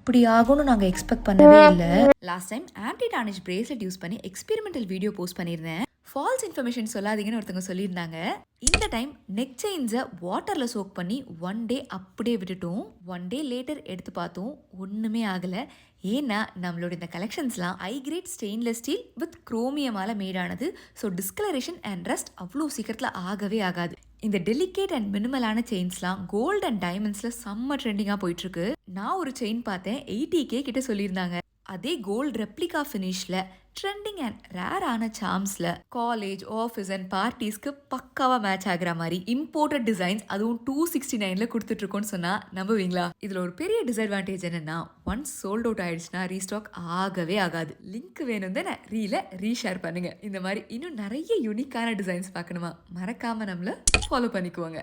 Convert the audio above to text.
இப்படி ஆகும்னு நாங்கள் எக்ஸ்பெக்ட் பண்ணவே இல்லை. Last time anti tarnish bracelet use பண்ணி எக்ஸ்பெரிமெண்டல் வீடியோ போஸ்ட் பண்ணியிருந்தேன். ஃபால்ஸ் இன்ஃபர்மேஷன் சொல்லாதீங்கன்னு ஒருத்தவங்க சொல்லியிருந்தாங்க. இந்த டைம் நெக் செயின்ஸை வாட்டரில் சோக் பண்ணி 1 டே அப்படியே விட்டுட்டோம். 1 டே லேட்டர் எடுத்து பார்த்தோம், ஒன்றுமே ஆகலை. ஏன்னா நம்மளோட இந்த கலெக்ஷன்ஸ்லாம் high grade stainless steel with குரோமியமால் மேடானது. ஸோ டிஸ்கலரேஷன் அண்ட் ரஸ்ட் அவ்வளோ சீக்கிரத்தில் ஆகவே ஆகாது. இந்த டெலிகேட் அண்ட் மினிமலான செயின்ஸ்லாம் கோல்டு அண்ட் டைமண்ட்ஸில் செம்ம ட்ரெண்டிங்காக போயிட்டுருக்கு. நான் ஒரு செயின் பார்த்தேன், 80K கிட்ட சொல்லியிருந்தாங்க. அதே கோல்டு ரெப்ளிகா ஃபினிஷில் ட்ரெண்டிங் அண்ட் ரேரான சார்ம்ஸில் காலேஜ், ஆஃபீஸ் அண்ட் பார்ட்டிஸ்க்கு பக்காவாக மேட்ச் ஆகிற மாதிரி இம்போர்ட்டட் டிசைன்ஸ், அதுவும் 269 கொடுத்துட்ருக்கோன்னு சொன்னால் நம்புவீங்களா? இதில் ஒரு பெரிய டிஸ்அட்வான்டேஜ் என்னென்னா, ஒன்ஸ் சோல்ட் அவுட் ஆயிடுச்சுன்னா ரீஸ்டாக் ஆகவே ஆகாது. லிங்க் வேணும் தானே, ரீஷேர் பண்ணுங்கள். இந்த மாதிரி இன்னும் நிறைய யூனிக்கான டிசைன்ஸ் பார்க்கணுமா? மறக்காமல் நம்மளை ஃபாலோ பண்ணிக்குவாங்க.